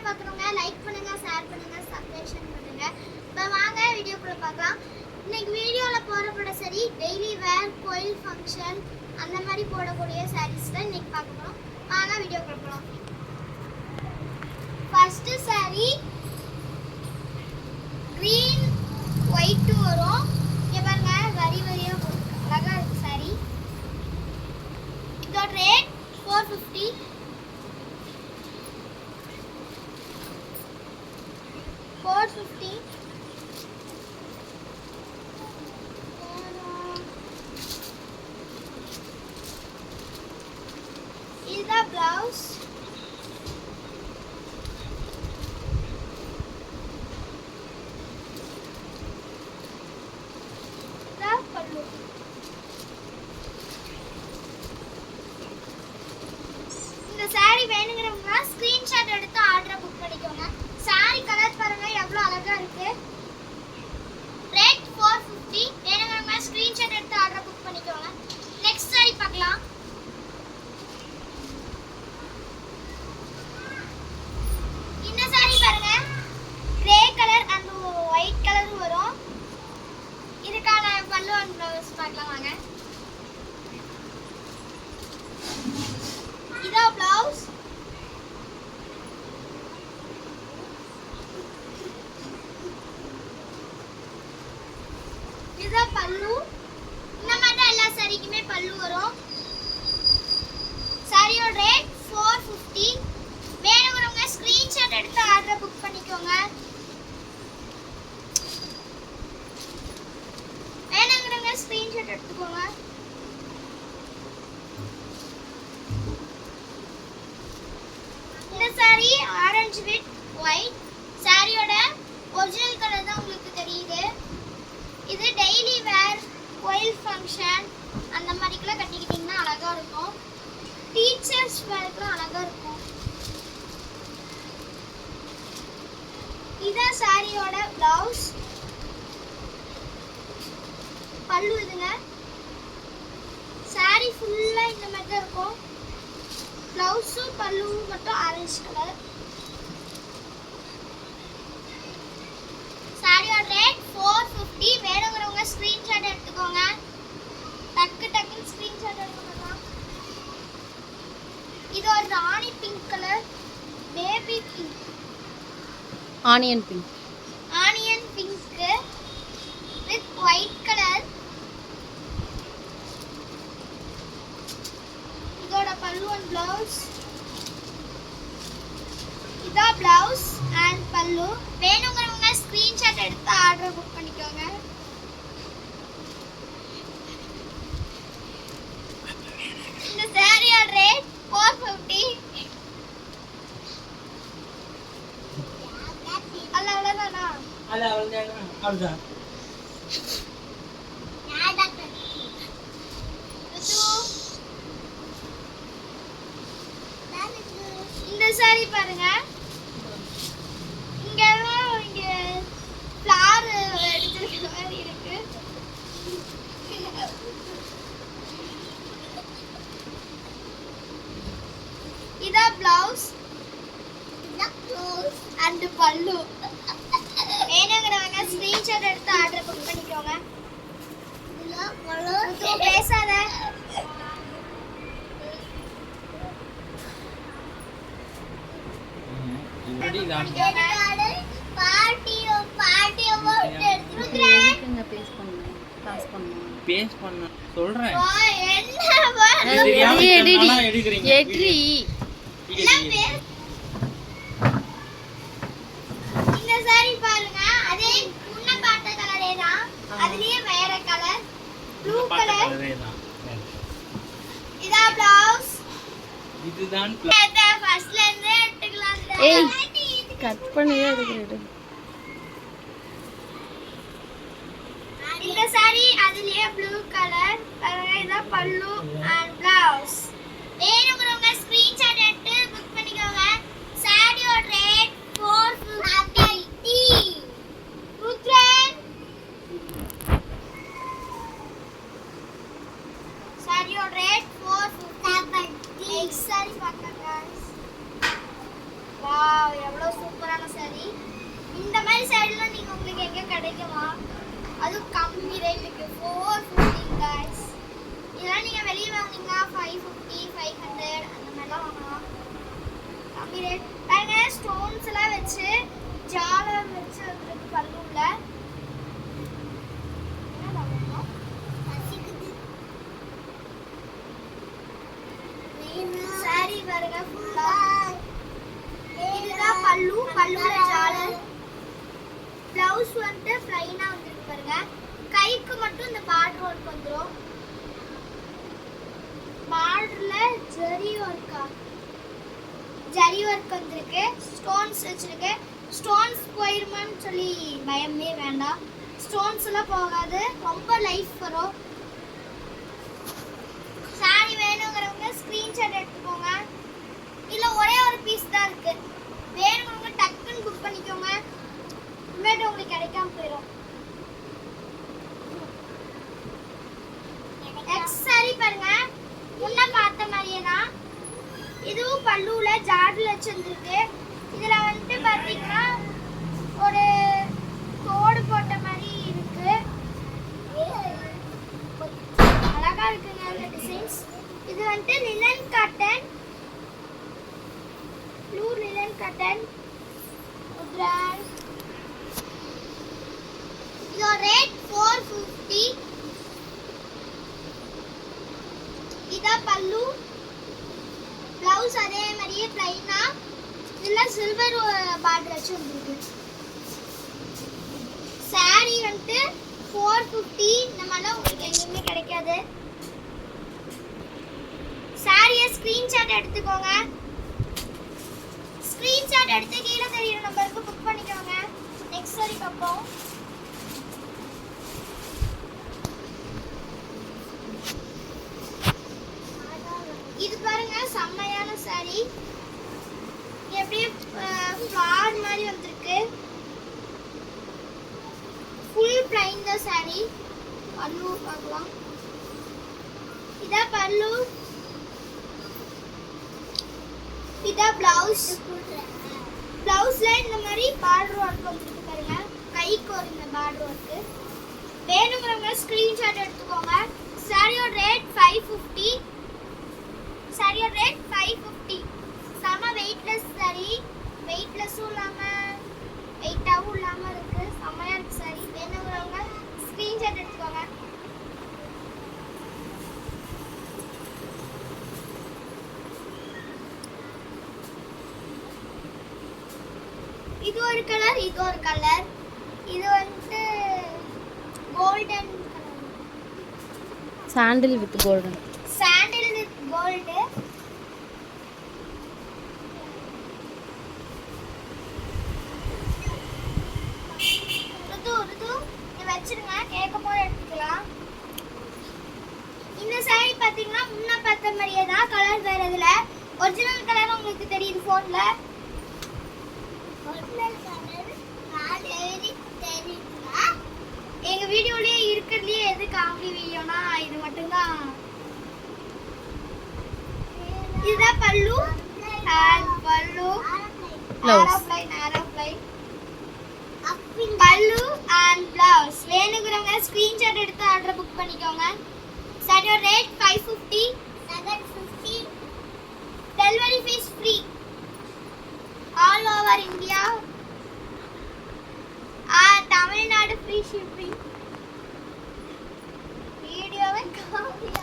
பார்க்குறவங்க லைக் பண்ணுங்க, ஷேர் பண்ணுங்க, சப்ஸ்கிரைப் பண்ணுங்க. இப்போ வாங்க வீடியோக்குள்ள பார்க்கலாம். இன்னைக்கு வீடியோவில் போடப்பட சரி டெய்லி வேர், கோயில் ஃபங்க்ஷன் அந்த மாதிரி போடக்கூடிய சாரீஸ் தான் இன்னைக்கு பார்க்க போகிறோம். வாங்க வீடியோக்குள்ள போகலாம். ஃபர்ஸ்ட் சாரீ green white வரும். இங்க பாருங்க வரி வரியா போட்டு அழகா இருக்கு சாரி. இதோட ரேட் 450. 450. இதுதான் பிளவுஸ். இந்த சாரி வேணுங்கிறவங்க ஸ்கிரீன்ஷாட் எடுத்து ஆர்டர் புக் பண்ணிக்கோங்க. சாரி கலர் பாருங்க எவ்வளவு அழகா இருக்கு. ரேட் 450. வேணுங்கிறவங்க ஸ்கிரீன்ஷாட் எடுத்து ஆர்டர் புக் பண்ணிக்கோங்க. நெக்ஸ்ட் சாரி பார்க்கலாம். இந்த சாரி பாருங்க grey colour and white colour வரும். இதுக்கான பல்லு அண்ட் ப்ளவுஸ் பார்க்கலாம் வாங்க. இதோ ப்ளவுஸ். இதோ பல்லு. இந்த மாதிரி தான் எல்லா சாரிக்குமே பல்லு வரும். சாரியோட ரேட் 450. வேணுங்கிறவங்க ஸ்கிரீன்ஷாட் எடுத்து ஆர்டர் புக் பண்ணிக்கோங்க. வேணுங்கிறவங்க ஸ்கிரீன்ஷாட் எடுத்துக்கோங்க. இந்த சாரி ஆரஞ்சு வித் ஒயிட். சாரியோட ஒரிஜினல் கலர் தான் உங்களுக்கு தெரியுது. இது டெய்லி வேர், கோயில் ஃபங்க்ஷன் அந்த மாதிரிக்கெல்லாம் கட்டிக்கிட்டிங்கன்னா அழகா இருக்கும். டீச்சர்ஸ் வேர்க்கெல்லாம் அழகா இருக்கும். இதான் சாரியோட பிளவுஸ். பல்லு இதுங்க. சாரி ஃபுல்லா இந்த மாதிரி தான் இருக்கும். பிளவுஸும் பல்லுவும் மட்டும் ஆரஞ்சு கலர். சாரியோட ரேட் 450. வேணுங்கிறவங்க ஸ்கிரீன்ஷாட் எடுத்துக்கோங்க. டக்குன்னு ஸ்கிரீன்ஷாட் எடுத்துக்கலாம். இது ஒரு rani pink colour, baby pink, onion pink with white colour. இதோட பல்லு அண்ட் பிளவுஸ். இதா பிளவுஸ் அண்ட் பல்லு. வேணுங்கிறவங்க ஸ்கிரீன்ஷாட் எடுத்து ஆர்டர் புக் பண்ணிக்கோங்க. இந்த சாரியோட ரேட் 450. அவ்வளவுதானா? அவ்வளவுதான். இந்த சாரி பாருங்க இங்க ஃப்ளார் எடுத்துக்கிற மாதிரி இருக்கு. இதா பிளவுஸ் அண்ட் பல்லு. வேணுங்கிறவங்க ஸ்கிரீன்ஷாட் எடுத்து ஆர்டர் புக் பண்ணிக்கோங்க. பேசாத. பேஸ் பண்ண சொல்றேன். இந்த சாரி பாருங்க அதே முன்ன பார்த்த கலரே தான். அதுலயே வேற கலர் ப்ளூ கலர். இதா பிளவுஸ். இதுதான் ஃபர்ஸ்ட்ல இருந்தே எடுத்துக்கலாம். ஏய் கட் பண்ணியே எடுக்கறேன். இந்த சாரி அதுலயே ப்ளூ கலர். பாருங்க இதா பல்லு அண்ட் பிளவுஸ். வேணுங்கிறவங்க ஸ்கிரீன்ஷாட் எடுத்து புக் பண்ணிக்கோங்க. சாரியோட ரேட் 450. ருத்ரன் சாரியோட ரேட் 450. நெக்ஸ்ட் சாரி பார்க்கலாம் guys. வாவ் எவ்வளவு சூப்பரான saree. இந்த மாதிரி சாரீலாம் நீங்க உங்களுக்கு எங்க கிடைக்குமா? அதுவும் கம்மி ரேட்டுக்கு 450 guys. இதெல்லாம் நீங்க வெளிய வாங்குனீங்கன்னா 550 500 அந்த மாதிரிலாம் வாங்கலாம். கம்மி ரேட். பாருங்க ஸ்டோன்ஸ் எல்லாம் வச்சு ஜாலம் வச்சு வந்துருக்கு பல்லுல. என்ன வாங்கணும்? saree பாருங்க ஃபுல்லா. இதுதான் பல்லுல ஜாலம். ப்ளவுஸ் வந்து ப்ளைனா வந்துருக்கு பாருங்க. கைக்கு மட்டும் இந்த பார்டர் ஒர்க் வந்துரும். பார்டர்ல ஜரி ஒர்க் வந்திருக்கு. ஸ்டோன்ஸ் வச்சிருக்கு. ஸ்டோன்ஸ் போயிருமான்னு சொல்லி பயமே வேண்டாம். ஸ்டோன்ஸ் எல்லாம் போகாது. ரொம்ப லைஃப் வரும். சாரி வேணுங்கிறவங்க ஸ்கிரீன்ஷாட் எடுத்துக்கோங்க. இல்ல ஒரே ஒரு பீஸ் தான் இருக்கு. வேணுங்கிறவங்க டக்குன்னு புக் பண்ணிக்கோங்க. இனிமேட்டு உங்களுக்கு கிடைக்காம போயிடும். நெக்ஸ்ட் சாரி பாருங்க. முன்ன பார்த்த மாதிரியே தான். இதுவும் பல்லுல ஜார்ட்ல வச்சிருக்கு. இதுல வந்து பாத்தீங்கன்னா ஒரு தோடு போட்ட மாதிரி இருக்கு. அழகா இருக்குங்க இந்த டிசைன்ஸ். இது வந்து linen cotton, blue linen cotton brand. இதோட ரேட் 450. இதா பல்லு. ப்ளவுஸ் அதே மாதிரியே ப்ளைனா இல்ல சில்வர் பார்டர் வச்சு வந்துருக்கு. சாரி வந்து 450. இந்த மாதிரிலாம் உங்களுக்கு எங்கேயுமே கிடைக்காது. சாரியை ஸ்கிரீன்ஷாட் எடுத்துக்கோங்க. ஸ்கிரீன்ஷாட் எடுத்து கீழே தெரியுற நம்பருக்கு புக் பண்ணிக்கோங்க. நெக்ஸ்ட் சாரி பார்ப்போம். இது பாருங்க செம்மையான சாரி. எப்படியே ஃப்ளார் மாதிரி வந்திருக்கு. ஃபுல் பிளைன் தான் சாரி. பல்லு பார்க்கலாம். இதா பல்லு. இதா பிளவுஸ். பிளவுஸ்ல இந்த மாதிரி பார்டர் ஒர்க் வந்துருக்கு பாருங்க. கைக்கு ஒரு இந்த பார்டர் ஒர்க். வேணுங்கிறவங்க ஸ்கிரீன்ஷாட் எடுத்துக்கோங்க. சாரியோட ரேட் 550. சாரியோட ரேட் 550. செம வெயிட்லெஸ் சாரி. வெயிட்லெஸ்ஸும் இல்லாம வெயிட்டாகவும் இல்லாம இருக்கு. செம்மையா இருக்கு சாரி. வேணுங்கிறவங்க ஸ்கிரீன்ஷாட் எடுத்துக்கோங்க. இது ஒரு கலர், இது ஒரு கலர். இது வந்து golden colour. Sandal with golden. Sandal with gold. Ruthu இதை வச்சிருங்க. கேட்கும் போது எடுத்துக்கலாம். இந்த சாரி பார்த்தீங்கன்னா முன்ன பார்த்த மாதிரியே தான். கலர் வேற. இதுல ஒரிஜினல் கலர் உங்களுக்கு தெரியுது போன்ல. எங்க வீடியோலயே இருக்கிறதுலயே எது காமெடி வீடியோனா இது மட்டும்தான். இதுதான் பல்லு. பல்லு பல்லு அண்ட் பிளவுஸ். வேணுங்கிறவங்க ஸ்கிரீன்ஷாட் எடுத்து ஆர்டர் புக் பண்ணிக்கோங்க. சாரியோட rate 550. 750. Delivery fees free all over India. Tamil Nadu free shipping. வீடியோவை காமியா.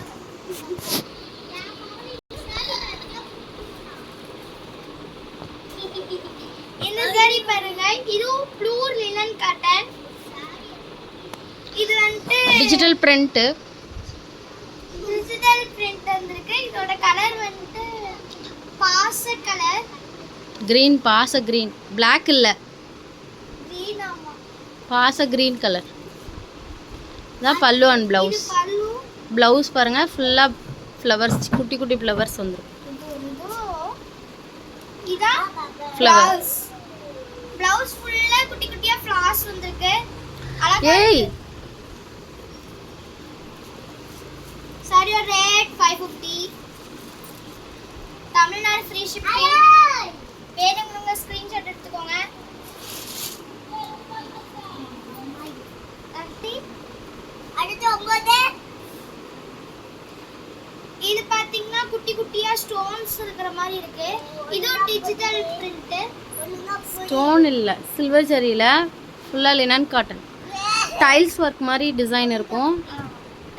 இந்த சாரி பாருங்க. இதுவும் ப்ளூ லினன் காட்டன். இது வந்து டிஜிட்டல் பிரிண்ட். டிஜிட்டல் பிரிண்ட் வந்திருக்கு. இதோட கலர் வந்து பாச கலர். கிரீன். பாச கிரீன். பிளாக் இல்ல, கிரீன். ஆமா பாச கிரீன் கலர். இதான் பல்லு அண்ட் இது பிளவுஸ். பல்லு. பிளவுஸ் பாருங்க ஃபுல்லா ஃப்ளவர்ஸ், குட்டி குட்டி ஃப்ளவர்ஸ் வந்துரும். இதா Flower. பிளவுஸ். பிளவுஸ் ஃபுல்லா குட்டி குட்டியா ஃப்ளார்ஸ் வந்திருக்கு. அழகா ஏய் இருக்கு. சாரியோட ரேட் 550. Tamil Nadu free shipping. வேணுங்கிறவங்க இது பாத்தீங்கன்னா குட்டி குட்டியா ஸ்டோன்ஸ் இருக்கிற மாதிரி இருக்கு. இது டிஜிட்டல் பிரிண்ட். ஸ்டோன் இல்லை, சில்வர் ஜரியில் ஃபுல்லாக லினன் காட்டன். டைல்ஸ் ஒர்க் மாதிரி டிசைன் இருக்கும்.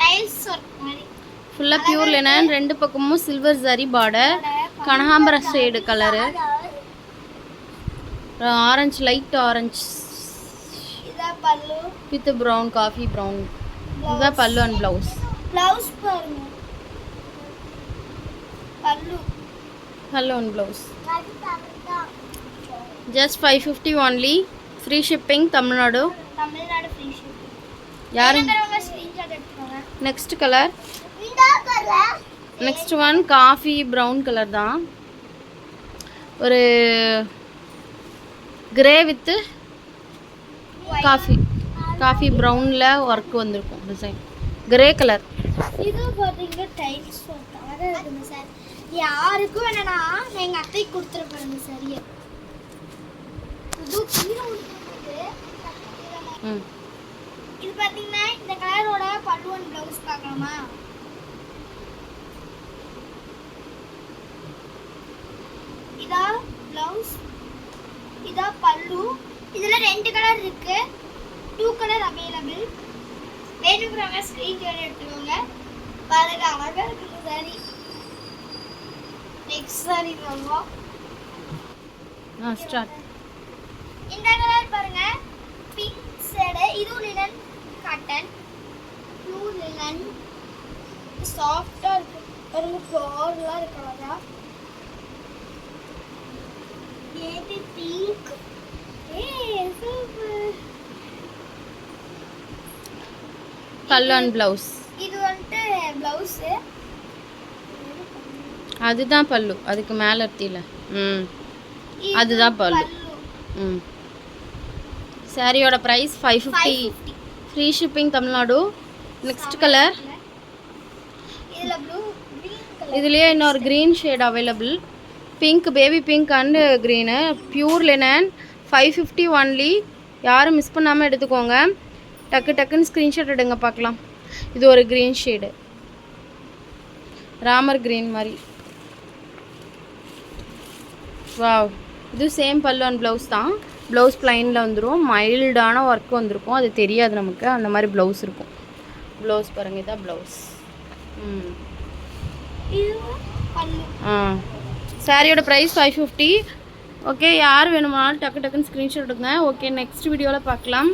டைல்ஸ் ஒர்க் மாதிரி ஃபுல்லாக பியூர் லினன். ரெண்டு பக்கமும் சில்வர் ஜரி பார்டர். கனகாம்பர shade colour. Orange, light orange இதான் pallu with brown, coffee brown. இதுதான் பல்லு அண்ட் ப்ளவுஸ். ப்ளவுஸ் பாருங்க. பல்லு and blouse. Just 550 only. Free shipping Tamil Nadu. Free shipping. யாரு ஸ்கிரீன்ஷாட் எடுத்துக்கோங்க. Next colour. Next one coffee brown colour தான். ஒரு கிரே வித்து காஃபி ப்ரௌனில் ஒர்க் வந்திருக்கும் டிசைன். Grey colour. இது பார்த்தீங்க டைல்ஸ் ஒர்க் அழகாக இருக்குங்க சார். யாருக்கும் வேணா எங்கள் அத்தைக்கு கொடுத்துருப்பாருங்க சரியா. இது கீழே விழுந்துருக்கு. இது பார்த்தீங்கன்னா இந்த கலரோட பல்லு அண்ட் ப்ளவுஸ் பார்க்கலாமா? இதா ப்ளவுஸ், இதா பல்லு. இதில் 2 கலர் இருக்கு. 2 கலர் அவைலபிள். வேணுங்கிறவங்க ஸ்க்ரீன்ஷாட் எடுத்துக்கோங்க. பாருங்க அழகா இருக்குங்க சாரி. நெக்ஸ்ட் சாரி வாங்க. ஸ்டார்ட். இந்த கலர் பாருங்க, பிங்க் ஷேட். இது லினன் காட்டன், ப்ளூ லினன். சாஃப்ட்டா இருக்கு பாருங்க, ஃப்ளோரலா இருக்கு அழகா. Baby pink. சூப்பர். பல்லு அண்ட் ப்ளவுஸ். இது வந்துட்டு ப்ளவுஸ். அதுதான் பல்லு. அதுக்கு மேலே இருத்தில. அதுதான் பல்லு. சாரியோட price 550. Free shipping Tamil Nadu. Next colour. இதில் ப்ளூ, இதுலேயே இன்னொரு green shade available. Pink, baby pink and green. Pure linen. 550 only. யாரும் மிஸ் பண்ணாமல் எடுத்துக்கோங்க. டக்குன்னு ஸ்க்ரீன்ஷாட் எடுங்க பார்க்கலாம். இது ஒரு க்ரீன் ஷேடு, ராமர் க்ரீன் மாதிரி. வாவ். இது சேம் பல்லு அண்ட் ப்ளவுஸ் தான். ப்ளவுஸ் ப்ளைனில் வந்துடும். மைல்டான ஒர்க் வந்திருக்கும். அது தெரியாது நமக்கு. அந்த மாதிரி ப்ளவுஸ் இருக்கும். ப்ளவுஸ் பாருங்கள், இதான் ப்ளவுஸ். சாரியோட ப்ரைஸ் 550. ஓகே, யார் வேணுமானாலும் டக்குன்னு ஸ்க்ரீன்ஷாட் எடுங்க. ஓகே, நெக்ஸ்ட் வீடியோவில் பார்க்கலாம்.